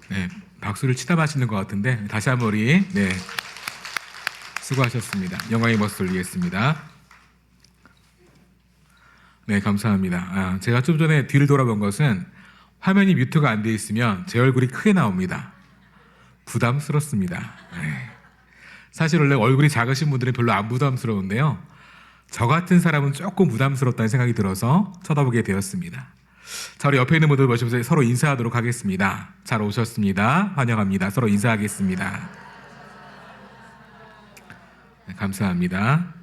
네, 박수를 치다 마시는 것 같은데 다시 한번 우리 수고하셨습니다. 영광의 모습 돌리겠습니다. 네, 감사합니다. 제가 좀 전에 뒤를 돌아본 것은 화면이 뮤트가 안 돼 있으면 제 얼굴이 크게 나옵니다. 부담스럽습니다. 네. 사실 원래 얼굴이 작으신 분들은 별로 안 부담스러운데요. 저 같은 사람은 조금 부담스럽다는 생각이 들어서 쳐다보게 되었습니다. 자, 우리 옆에 있는 분들 보시면서 서로 인사하도록 하겠습니다. 잘 오셨습니다. 환영합니다. 서로 인사하겠습니다. 네, 감사합니다.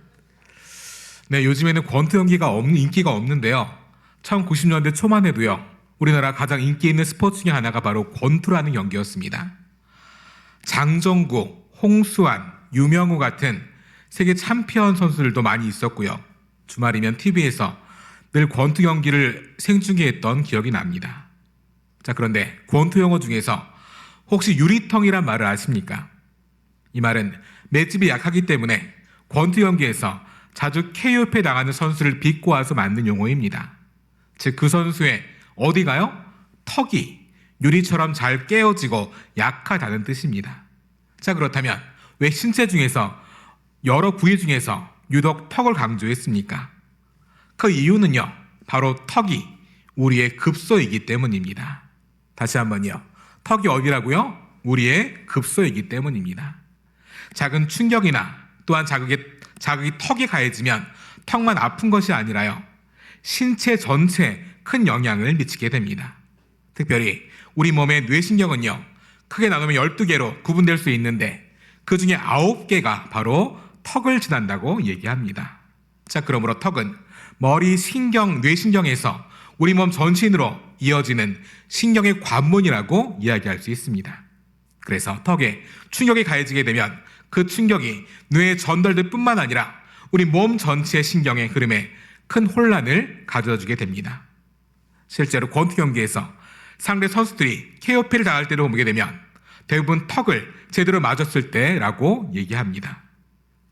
네, 요즘에는 권투 연기가 인기가 없는데요. 1990년대 초만 해도요, 우리나라 가장 인기 있는 스포츠 중에 하나가 바로 권투라는 경기였습니다. 장정구, 홍수환, 유명우 같은 세계 챔피언 선수들도 많이 있었고요. 주말이면 TV에서 늘 권투 경기를 생중계했던 기억이 납니다. 자, 그런데 권투 용어 중에서 혹시 유리텅이란 말을 아십니까? 이 말은 맷집이 약하기 때문에 권투 경기에서 자주 KO패 당하는 선수를 비꼬아서 만든 용어입니다. 즉, 그 선수의 어디가요? 턱이 유리처럼 잘 깨어지고 약하다는 뜻입니다. 자, 그렇다면 왜 신체 중에서 여러 부위 중에서 유독 턱을 강조했습니까? 그 이유는요, 바로 턱이 우리의 급소이기 때문입니다. 다시 한번요. 턱이 어디라고요? 우리의 급소이기 때문입니다. 작은 충격이나 또한 자극이 턱에 가해지면 턱만 아픈 것이 아니라요, 신체 전체에 큰 영향을 미치게 됩니다. 특별히 우리 몸의 뇌신경은요, 크게 나누면 12개로 구분될 수 있는데 그 중에 9개가 바로 턱을 지난다고 얘기합니다. 자, 그러므로 턱은 머리 신경, 뇌신경에서 우리 몸 전신으로 이어지는 신경의 관문이라고 이야기할 수 있습니다. 그래서 턱에 충격이 가해지게 되면 그 충격이 뇌에 전달될 뿐만 아니라 우리 몸 전체의 신경의 흐름에 큰 혼란을 가져다주게 됩니다. 실제로 권투 경기에서 상대 선수들이 KO패를 당할 때를 보게 되면 대부분 턱을 제대로 맞았을 때라고 얘기합니다.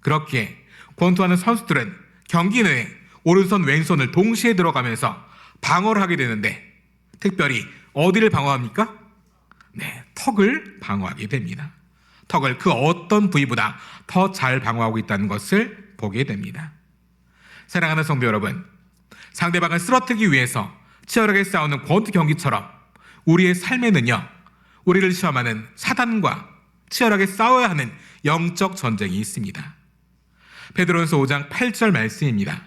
그렇기에 권투하는 선수들은 경기 내에 오른손 왼손을 동시에 들어가면서 방어를 하게 되는데 특별히 어디를 방어합니까? 네, 턱을 방어하게 됩니다. 턱을 그 어떤 부위보다 더 잘 방어하고 있다는 것을 보게 됩니다. 사랑하는 성도 여러분, 상대방을 쓰러뜨리기 위해서 치열하게 싸우는 권투 경기처럼 우리의 삶에는요, 우리를 시험하는 사단과 치열하게 싸워야 하는 영적 전쟁이 있습니다. 베드로전서 5장 8절 말씀입니다.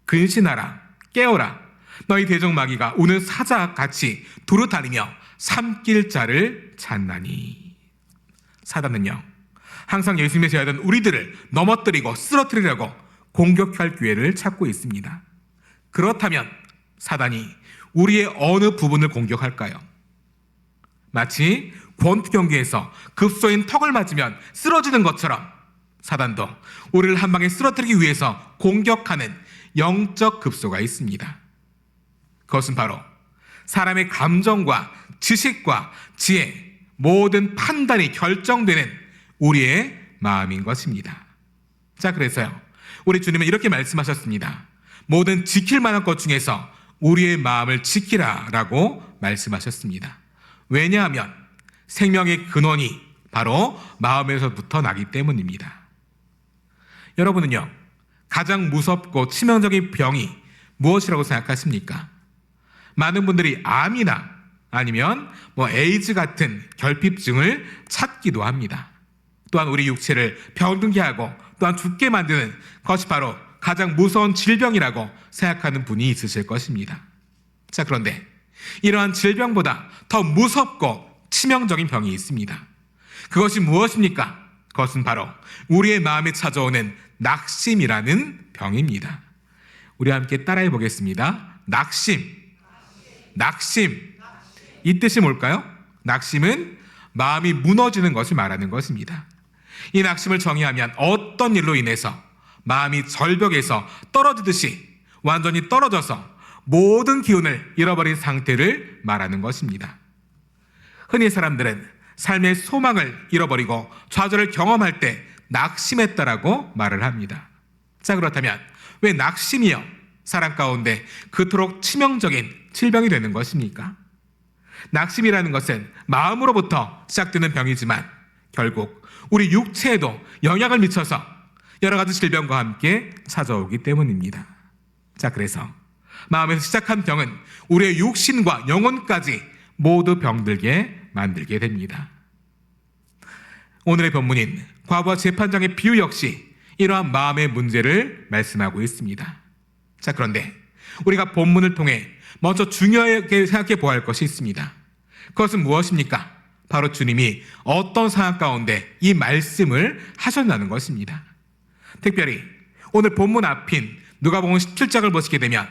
근신하라, 깨어라, 너희 대적마귀가 오는 사자같이 두루 다니며 삼킬 자를 찾나니. 사단은요, 항상 예수님의 제자된 우리들을 넘어뜨리고 쓰러뜨리려고 공격할 기회를 찾고 있습니다. 그렇다면 사단이 우리의 어느 부분을 공격할까요? 마치 권투 경기에서 급소인 턱을 맞으면 쓰러지는 것처럼 사단도 우리를 한 방에 쓰러뜨리기 위해서 공격하는 영적 급소가 있습니다. 그것은 바로 사람의 감정과 지식과 지혜, 모든 판단이 결정되는 우리의 마음인 것입니다. 자, 그래서요, 우리 주님은 이렇게 말씀하셨습니다. 모든 지킬 만한 것 중에서 우리의 마음을 지키라 라고 말씀하셨습니다. 왜냐하면 생명의 근원이 바로 마음에서부터 나기 때문입니다. 여러분은요, 가장 무섭고 치명적인 병이 무엇이라고 생각하십니까? 많은 분들이 암이나 아니면 에이즈 같은 결핍증을 찾기도 합니다. 또한 우리 육체를 병들게 하고 또한 죽게 만드는 것이 바로 가장 무서운 질병이라고 생각하는 분이 있으실 것입니다. 자, 그런데 이러한 질병보다 더 무섭고 치명적인 병이 있습니다. 그것이 무엇입니까? 그것은 바로 우리의 마음에 찾아오는 낙심이라는 병입니다. 우리 함께 따라해 보겠습니다. 낙심. 이 뜻이 뭘까요? 낙심은 마음이 무너지는 것을 말하는 것입니다. 이 낙심을 정의하면 어떤 일로 인해서 마음이 절벽에서 떨어지듯이 완전히 떨어져서 모든 기운을 잃어버린 상태를 말하는 것입니다. 흔히 사람들은 삶의 소망을 잃어버리고 좌절을 경험할 때 낙심했다라고 말을 합니다. 자, 그렇다면 왜 낙심이요, 사람 가운데 그토록 치명적인 질병이 되는 것입니까? 낙심이라는 것은 마음으로부터 시작되는 병이지만 결국 우리 육체에도 영향을 미쳐서 여러 가지 질병과 함께 찾아오기 때문입니다. 자, 그래서 마음에서 시작한 병은 우리의 육신과 영혼까지 모두 병들게 만들게 됩니다. 오늘의 본문인 과부와 재판장의 비유 역시 이러한 마음의 문제를 말씀하고 있습니다. 자, 그런데 우리가 본문을 통해 먼저 중요하게 생각해 보아야 할 것이 있습니다. 그것은 무엇입니까? 바로 주님이 어떤 상황 가운데 이 말씀을 하셨다는 것입니다. 특별히 오늘 본문 앞인 누가복음 17장을 보시게 되면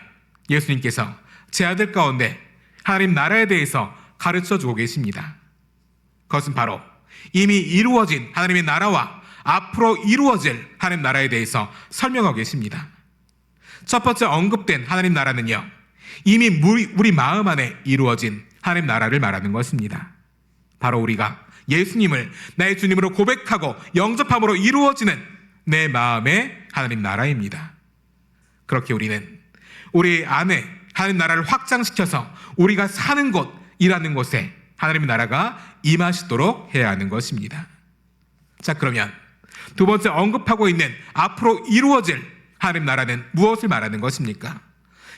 예수님께서 제 아들 가운데 하나님 나라에 대해서 가르쳐 주고 계십니다. 그것은 바로 이미 이루어진 하나님의 나라와 앞으로 이루어질 하나님 나라에 대해서 설명하고 계십니다. 첫 번째 언급된 하나님 나라는요, 이미 우리 마음 안에 이루어진 하나님 나라를 말하는 것입니다. 바로 우리가 예수님을 나의 주님으로 고백하고 영접함으로 이루어지는 내 마음의 하나님 나라입니다. 그렇게 우리는 우리 안에 하나님 나라를 확장시켜서 우리가 사는 곳, 일하는 곳에 하나님의 나라가 임하시도록 해야 하는 것입니다. 자, 그러면 두 번째 언급하고 있는 앞으로 이루어질 하나님 나라는 무엇을 말하는 것입니까?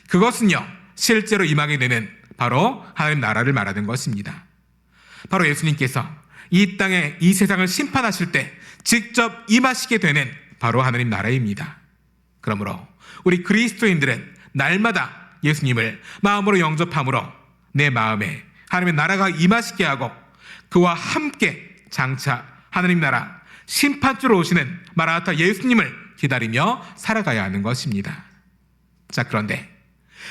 그것은요, 실제로 임하게 되는 바로 하나님 나라를 말하는 것입니다. 바로 예수님께서 이 땅에 이 세상을 심판하실 때 직접 임하시게 되는 바로 하나님 나라입니다. 그러므로 우리 그리스도인들은 날마다 예수님을 마음으로 영접함으로 내 마음에 하나님의 나라가 임하시게 하고 그와 함께 장차 하나님 나라 심판주로 오시는 마라나타 예수님을 기다리며 살아가야 하는 것입니다. 자, 그런데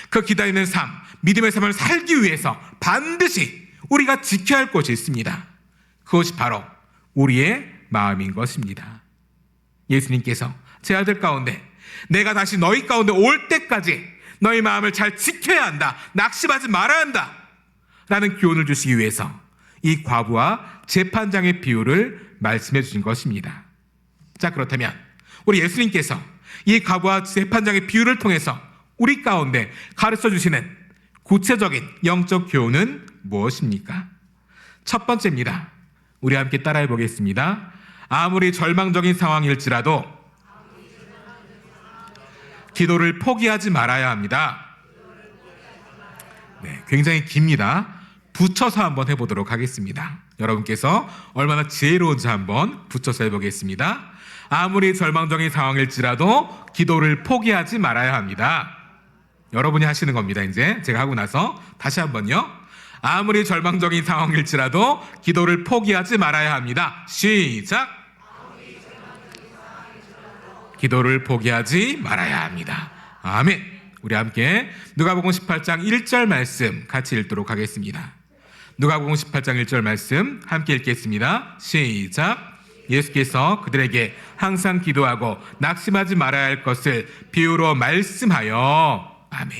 그 기다리는 삶, 믿음의 삶을 살기 위해서 반드시 우리가 지켜야 할 것이 있습니다. 그것이 바로 우리의 마음인 것입니다. 예수님께서 제 아들 가운데 내가 다시 너희 가운데 올 때까지 너희 마음을 잘 지켜야 한다, 낙심하지 말아야 한다 라는 교훈을 주시기 위해서 이 과부와 재판장의 비유를 말씀해 주신 것입니다. 자, 그렇다면 우리 예수님께서 이 과부와 재판장의 비유를 통해서 우리 가운데 가르쳐 주시는 구체적인 영적 교훈은 무엇입니까? 첫 번째입니다. 우리 함께 따라해 보겠습니다. 아무리 절망적인 상황일지라도 기도를 포기하지 말아야 합니다. 네, 굉장히 깁니다. 붙여서 한번 해보도록 하겠습니다. 여러분께서 얼마나 지혜로운지 한번 붙여서 해보겠습니다. 아무리 절망적인 상황일지라도 기도를 포기하지 말아야 합니다. 여러분이 하시는 겁니다. 이제 제가 하고 나서 다시 한번요. 아무리 절망적인 상황일지라도 기도를 포기하지 말아야 합니다. 시작. 기도를 포기하지 말아야 합니다. 아멘. 우리 함께 누가복음 18장 1절 말씀 같이 읽도록 하겠습니다. 누가복음 18장 1절 말씀 함께 읽겠습니다. 시작. 예수께서 그들에게 항상 기도하고 낙심하지 말아야 할 것을 비유로 말씀하여. 아멘.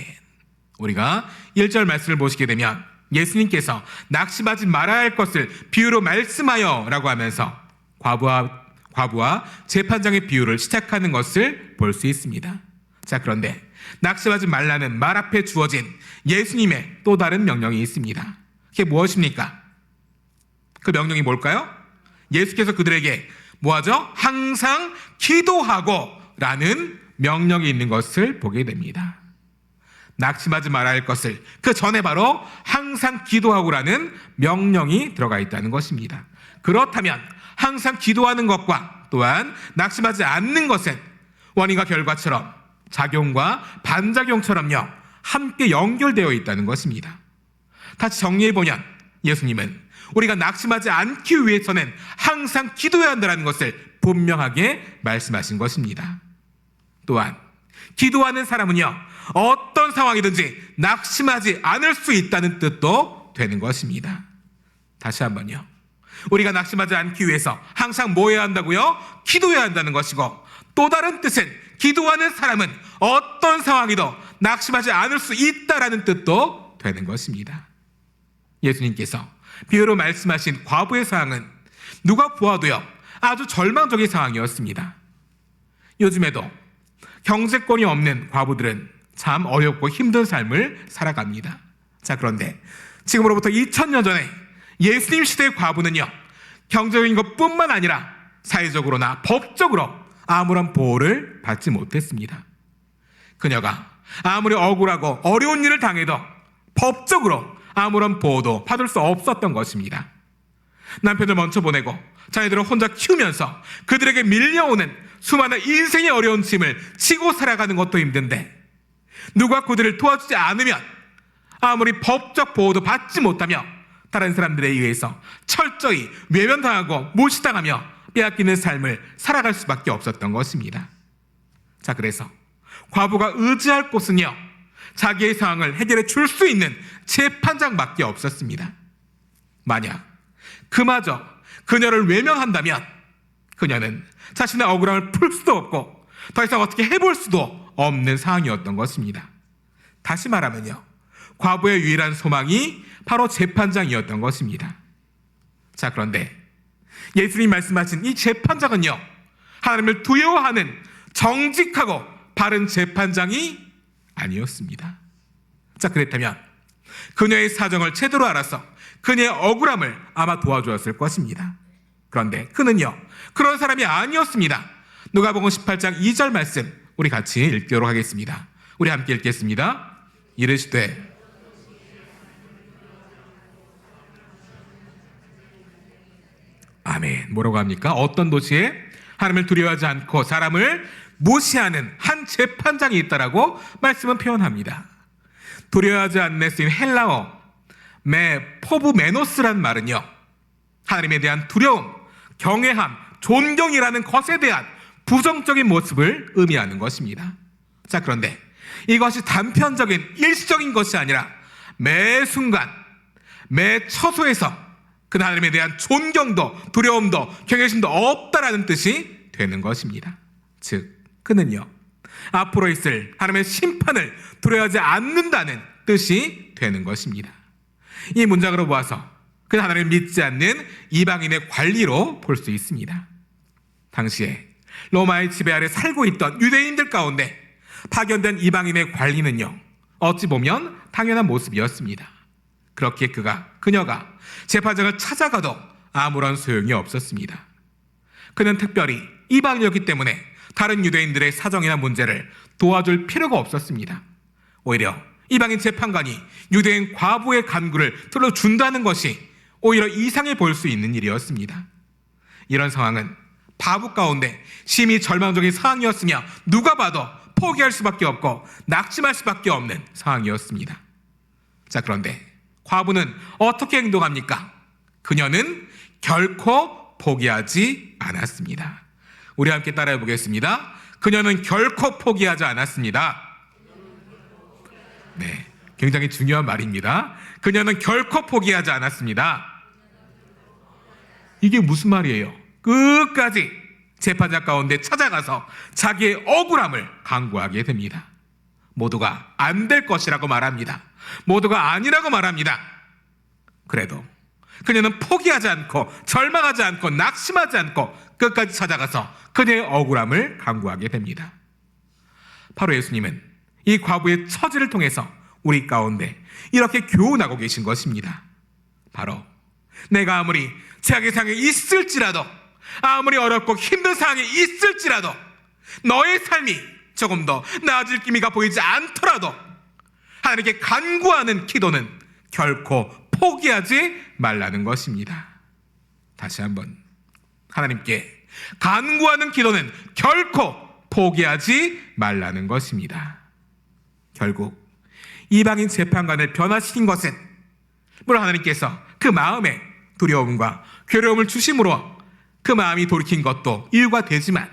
우리가 1절 말씀을 보시게 되면 예수님께서 낙심하지 말아야 할 것을 비유로 말씀하여 라고 하면서 과부와 재판장의 비유를 시작하는 것을 볼 수 있습니다. 자, 그런데 낙심하지 말라는 말 앞에 주어진 예수님의 또 다른 명령이 있습니다. 그게 무엇입니까? 그 명령이 뭘까요? 예수께서 그들에게 뭐하죠? 항상 기도하고 라는 명령이 있는 것을 보게 됩니다. 낙심하지 말아야 할 것을 그 전에 바로 항상 기도하고라는 명령이 들어가 있다는 것입니다. 그렇다면 항상 기도하는 것과 또한 낙심하지 않는 것은 원인과 결과처럼 작용과 반작용처럼요 함께 연결되어 있다는 것입니다. 다시 정리해보면 예수님은 우리가 낙심하지 않기 위해서는 항상 기도해야 한다는 것을 분명하게 말씀하신 것입니다. 또한 기도하는 사람은요 어떤 상황이든지 낙심하지 않을 수 있다는 뜻도 되는 것입니다. 다시 한번요. 우리가 낙심하지 않기 위해서 항상 뭐 해야 한다고요? 기도해야 한다는 것이고, 또 다른 뜻은 기도하는 사람은 어떤 상황이도 낙심하지 않을 수 있다라는 뜻도 되는 것입니다. 예수님께서 비유로 말씀하신 과부의 상황은 누가 보아도요 아주 절망적인 상황이었습니다. 요즘에도 경제권이 없는 과부들은 참 어렵고 힘든 삶을 살아갑니다. 자, 그런데 지금으로부터 2000년 전에 예수님 시대의 과부는요, 경제적인 것뿐만 아니라 사회적으로나 법적으로 아무런 보호를 받지 못했습니다. 그녀가 아무리 억울하고 어려운 일을 당해도 법적으로 아무런 보호도 받을 수 없었던 것입니다. 남편을 먼저 보내고 자녀들을 혼자 키우면서 그들에게 밀려오는 수많은 인생의 어려운 짐을 지고 살아가는 것도 힘든데, 누가 그들을 도와주지 않으면 아무리 법적 보호도 받지 못하며 다른 사람들에 의해서 철저히 외면당하고 무시당하며 빼앗기는 삶을 살아갈 수밖에 없었던 것입니다. 자, 그래서 과부가 의지할 곳은요, 자기의 상황을 해결해 줄 수 있는 재판장밖에 없었습니다. 만약 그마저 그녀를 외면한다면 그녀는 자신의 억울함을 풀 수도 없고 더 이상 어떻게 해볼 수도 없는 상황이었던 것입니다. 다시 말하면요, 과부의 유일한 소망이 바로 재판장이었던 것입니다. 자, 그런데 예수님 말씀하신 이 재판장은요, 하나님을 두려워하는 정직하고 바른 재판장이 아니었습니다. 자, 그렇다면 그녀의 사정을 제대로 알아서 그녀의 억울함을 아마 도와주었을 것입니다. 그런데 그는요, 그런 사람이 아니었습니다. 누가복음 18장 2절 말씀 우리 같이 읽도록 하겠습니다. 우리 함께 읽겠습니다. 이르시되 아멘. 뭐라고 합니까? 어떤 도시에 하나님을 두려워하지 않고 사람을 무시하는 한 재판장이 있다라고 말씀은 표현합니다. 두려워하지 않는 쓰인 헬라어 포브메노스란 말은요, 하나님에 대한 두려움, 경외함, 존경이라는 것에 대한 부정적인 모습을 의미하는 것입니다. 자, 그런데 이것이 단편적인 일시적인 것이 아니라 매 순간, 매 처소에서 그 하나님에 대한 존경도 두려움도 경외심도 없다라는 뜻이 되는 것입니다. 즉, 그는요, 앞으로 있을 하나님의 심판을 두려워하지 않는다는 뜻이 되는 것입니다. 이 문장으로 보아서 그는 하나님을 믿지 않는 이방인의 관리로 볼 수 있습니다. 당시에 로마의 지배 아래 살고 있던 유대인들 가운데 파견된 이방인의 관리는요, 어찌 보면 당연한 모습이었습니다. 그렇기에 그녀가 재판장을 찾아가도 아무런 소용이 없었습니다. 그는 특별히 이방인이었기 때문에 다른 유대인들의 사정이나 문제를 도와줄 필요가 없었습니다. 오히려 이방인 재판관이 유대인 과부의 간구를 들어준다는 것이 오히려 이상해 보일 수 있는 일이었습니다. 이런 상황은 과부 가운데 심히 절망적인 상황이었으며 누가 봐도 포기할 수밖에 없고 낙심할 수밖에 없는 상황이었습니다. 자, 그런데 과부는 어떻게 행동합니까? 그녀는 결코 포기하지 않았습니다. 우리 함께 따라해 보겠습니다. 그녀는 결코 포기하지 않았습니다. 네, 굉장히 중요한 말입니다. 그녀는 결코 포기하지 않았습니다. 이게 무슨 말이에요? 끝까지 재판장 가운데 찾아가서 자기의 억울함을 강구하게 됩니다. 모두가 안 될 것이라고 말합니다. 모두가 아니라고 말합니다. 그래도 그녀는 포기하지 않고 절망하지 않고 낙심하지 않고 끝까지 찾아가서 그녀의 억울함을 강구하게 됩니다. 바로 예수님은 이 과부의 처지를 통해서 우리 가운데 이렇게 교훈하고 계신 것입니다. 바로 내가 아무리 최악의 상황에 있을지라도, 아무리 어렵고 힘든 상황에 있을지라도, 너의 삶이 조금 더 나아질 기미가 보이지 않더라도 하나님께 간구하는 기도는 결코 포기하지 말라는 것입니다. 다시 한번, 하나님께 간구하는 기도는 결코 포기하지 말라는 것입니다. 결국 이방인 재판관을 변화시킨 것은 물론 하나님께서 그 마음에 두려움과 괴로움을 주심으로 그 마음이 돌이킨 것도 이유가 되지만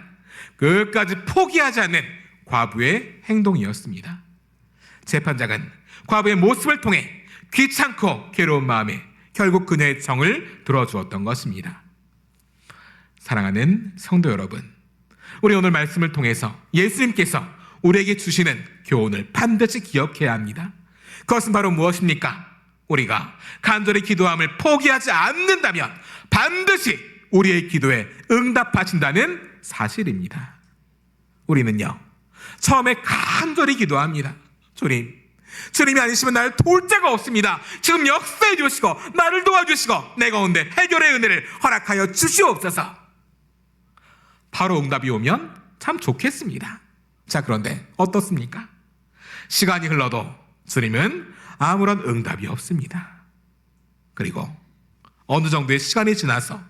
끝까지 포기하지 않는 과부의 행동이었습니다. 재판장은 과부의 모습을 통해 귀찮고 괴로운 마음에 결국 그녀의 정을 들어주었던 것입니다. 사랑하는 성도 여러분, 우리 오늘 말씀을 통해서 예수님께서 우리에게 주시는 교훈을 반드시 기억해야 합니다. 그것은 바로 무엇입니까? 우리가 간절히 기도함을 포기하지 않는다면 반드시 우리의 기도에 응답하신다는 사실입니다. 우리는요, 처음에 간절히 기도합니다. 주님, 주님이 아니시면 나를 도울 자가 없습니다. 지금 역사해 주시고 나를 도와주시고 내 가운데 해결의 은혜를 허락하여 주시옵소서. 바로 응답이 오면 참 좋겠습니다. 자, 그런데 어떻습니까? 시간이 흘러도 주님은 아무런 응답이 없습니다. 그리고 어느 정도의 시간이 지나서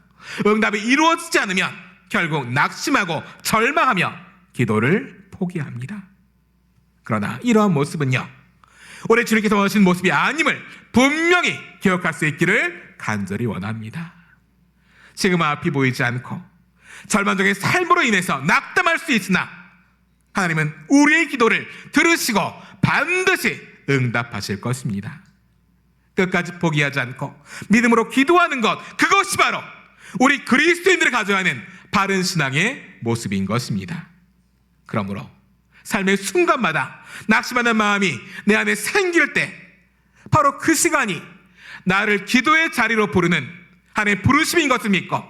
응답이 이루어지지 않으면 결국 낙심하고 절망하며 기도를 포기합니다. 그러나 이러한 모습은요, 우리 주님께서 원하시는 모습이 아님을 분명히 기억할 수 있기를 간절히 원합니다. 지금 앞이 보이지 않고 절망적인 삶으로 인해서 낙담할 수 있으나 하나님은 우리의 기도를 들으시고 반드시 응답하실 것입니다. 끝까지 포기하지 않고 믿음으로 기도하는 것, 그것이 바로 우리 그리스도인들이 가져가는 바른 신앙의 모습인 것입니다. 그러므로 삶의 순간마다 낙심하는 마음이 내 안에 생길 때 바로 그 시간이 나를 기도의 자리로 부르는 하나님의 부르심인 것을 믿고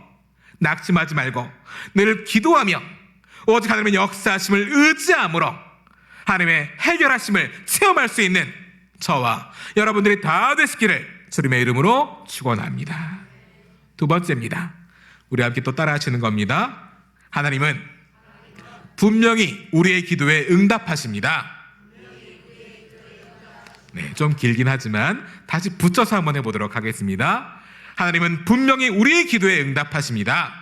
낙심하지 말고 늘 기도하며 오직 하나님의 역사하심을 의지함으로 하나님의 해결하심을 체험할 수 있는 저와 여러분들이 다 되시기를 주님의 이름으로 축원합니다. 두 번째입니다. 우리 함께 또 따라 하시는 겁니다. 하나님은 분명히 우리의 기도에 응답하십니다. 네, 좀 길긴 하지만 다시 붙여서 한번 해보도록 하겠습니다. 하나님은 분명히 우리의 기도에 응답하십니다.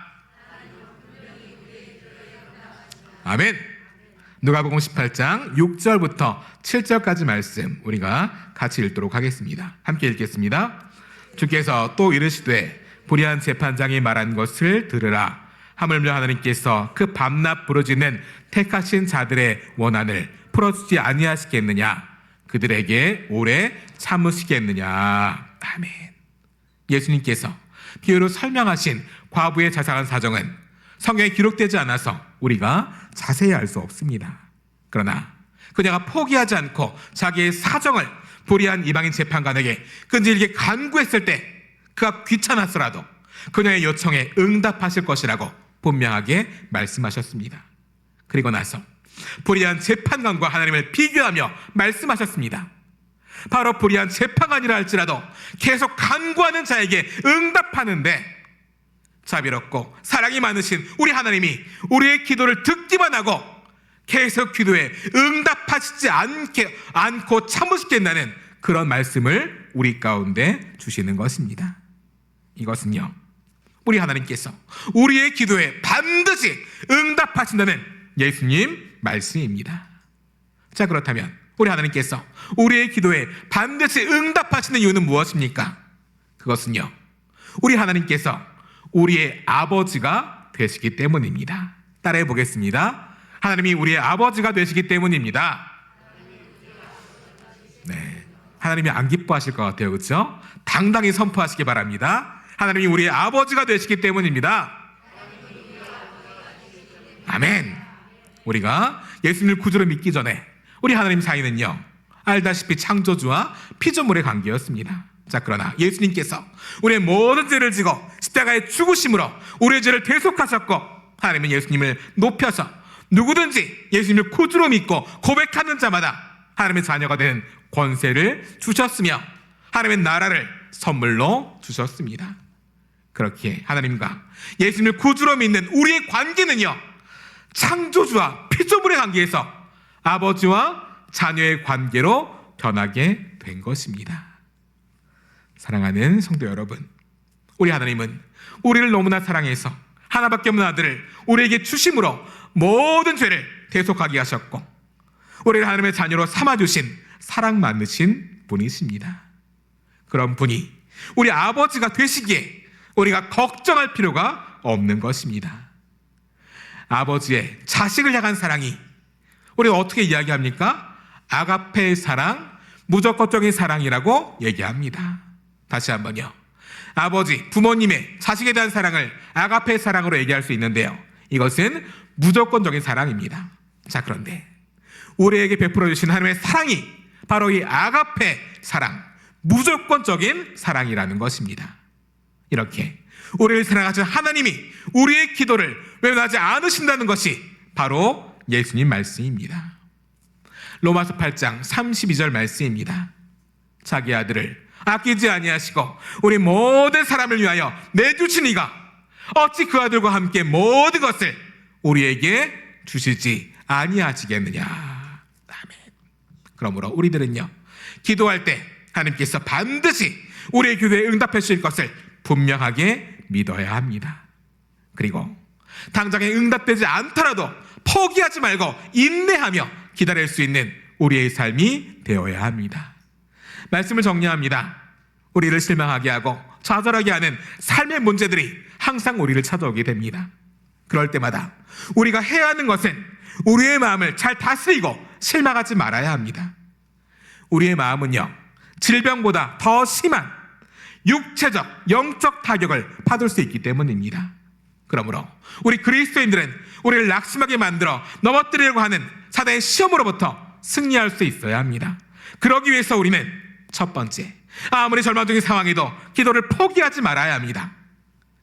아멘. 누가복음 18장 6절부터 7절까지 말씀 우리가 같이 읽도록 하겠습니다. 함께 읽겠습니다. 주께서 또 이르시되 불의한 재판장이 말한 것을 들으라. 하물며 하나님께서 그 밤낮 부르짖는 택하신 자들의 원한을 풀어주지 아니하시겠느냐? 그들에게 오래 참으시겠느냐? 아멘. 예수님께서 비유로 설명하신 과부의 자상한 사정은 성경에 기록되지 않아서 우리가 자세히 알 수 없습니다. 그러나 그녀가 포기하지 않고 자기의 사정을 불의한 이방인 재판관에게 끈질기게 간구했을 때 그가 귀찮았더라도 그녀의 요청에 응답하실 것이라고 분명하게 말씀하셨습니다. 그리고 나서 불의한 재판관과 하나님을 비교하며 말씀하셨습니다. 바로 불의한 재판관이라 할지라도 계속 간구하는 자에게 응답하는데 자비롭고 사랑이 많으신 우리 하나님이 우리의 기도를 듣기만 하고 계속 기도에 응답하시지 않고 참으시겠다는 그런 말씀을 우리 가운데 주시는 것입니다. 이것은요, 우리 하나님께서 우리의 기도에 반드시 응답하신다는 예수님 말씀입니다. 자, 그렇다면 우리 하나님께서 우리의 기도에 반드시 응답하시는 이유는 무엇입니까? 그것은요, 우리 하나님께서 우리의 아버지가 되시기 때문입니다. 따라해 보겠습니다. 하나님이 우리의 아버지가 되시기 때문입니다. 네, 하나님이 안 기뻐하실 것 같아요, 그렇죠? 당당히 선포하시기 바랍니다. 하나님이 우리의 아버지가 되시기 때문입니다. 아멘. 우리가 예수님을 구주로 믿기 전에 우리 하나님 사이는요, 알다시피 창조주와 피조물의 관계였습니다. 자, 그러나 예수님께서 우리의 모든 죄를 지고 십자가의 죽으심으로 우리의 죄를 대속하셨고 하나님은 예수님을 높여서 누구든지 예수님을 구주로 믿고 고백하는 자마다 하나님의 자녀가 되는 권세를 주셨으며 하나님의 나라를 선물로 주셨습니다. 그렇게 하나님과 예수님을 구주로 믿는 우리의 관계는요, 창조주와 피조물의 관계에서 아버지와 자녀의 관계로 변하게 된 것입니다. 사랑하는 성도 여러분, 우리 하나님은 우리를 너무나 사랑해서 하나밖에 없는 아들을 우리에게 주심으로 모든 죄를 대속하게 하셨고 우리를 하나님의 자녀로 삼아주신 사랑 많으신 분이십니다. 그런 분이 우리 아버지가 되시기에 우리가 걱정할 필요가 없는 것입니다. 아버지의 자식을 향한 사랑이 우리가 어떻게 이야기합니까? 아가페의 사랑, 무조건적인 사랑이라고 얘기합니다. 다시 한번요. 아버지, 부모님의 자식에 대한 사랑을 아가페의 사랑으로 얘기할 수 있는데요, 이것은 무조건적인 사랑입니다. 자, 그런데 우리에게 베풀어 주신 하나님의 사랑이 바로 이 아가페 사랑, 무조건적인 사랑이라는 것입니다. 이렇게 우리를 사랑하신 하나님이 우리의 기도를 외면하지 않으신다는 것이 바로 예수님 말씀입니다. 로마서 8장 32절 말씀입니다. 자기 아들을 아끼지 아니하시고 우리 모든 사람을 위하여 내주신 이가 어찌 그 아들과 함께 모든 것을 우리에게 주시지 아니하시겠느냐. 아멘. 그러므로 우리들은요, 기도할 때 하나님께서 반드시 우리의 기도에 응답해 주실 것을 분명하게 믿어야 합니다. 그리고 당장에 응답되지 않더라도 포기하지 말고 인내하며 기다릴 수 있는 우리의 삶이 되어야 합니다. 말씀을 정리합니다. 우리를 실망하게 하고 좌절하게 하는 삶의 문제들이 항상 우리를 찾아오게 됩니다. 그럴 때마다 우리가 해야 하는 것은 우리의 마음을 잘 다스리고 실망하지 말아야 합니다. 우리의 마음은요, 질병보다 더 심한 육체적, 영적 타격을 받을 수 있기 때문입니다. 그러므로 우리 그리스도인들은 우리를 낙심하게 만들어 넘어뜨리려고 하는 사단의 시험으로부터 승리할 수 있어야 합니다. 그러기 위해서 우리는 첫 번째, 아무리 절망적인 상황에도 기도를 포기하지 말아야 합니다.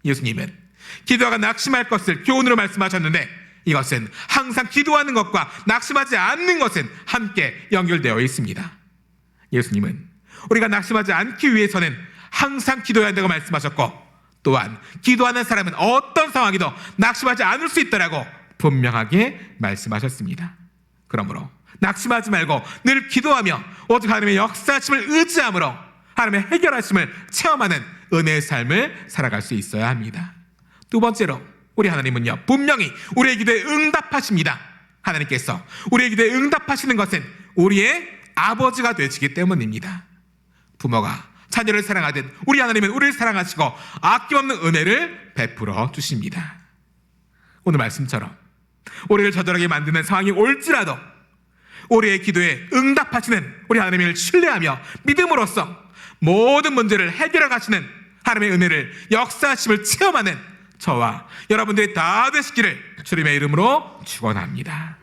예수님은 기도가 낙심할 것을 교훈으로 말씀하셨는데, 이것은 항상 기도하는 것과 낙심하지 않는 것은 함께 연결되어 있습니다. 예수님은 우리가 낙심하지 않기 위해서는 항상 기도해야 한다고 말씀하셨고, 또한 기도하는 사람은 어떤 상황에도 낙심하지 않을 수 있다라고 분명하게 말씀하셨습니다. 그러므로 낙심하지 말고 늘 기도하며 오직 하나님의 역사하심을 의지함으로 하나님의 해결하심을 체험하는 은혜의 삶을 살아갈 수 있어야 합니다. 두 번째로, 우리 하나님은요, 분명히 우리의 기도에 응답하십니다. 하나님께서 우리의 기도에 응답하시는 것은 우리의 아버지가 되시기 때문입니다. 부모가 자녀를 사랑하듯 우리 하나님은 우리를 사랑하시고 아낌없는 은혜를 베풀어 주십니다. 오늘 말씀처럼 우리를 저절하게 만드는 상황이 올지라도 우리의 기도에 응답하시는 우리 하나님을 신뢰하며 믿음으로써 모든 문제를 해결해 가시는 하나님의 은혜를, 역사하심을 체험하는 저와 여러분들이 다 되시기를 주님의 이름으로 축원합니다.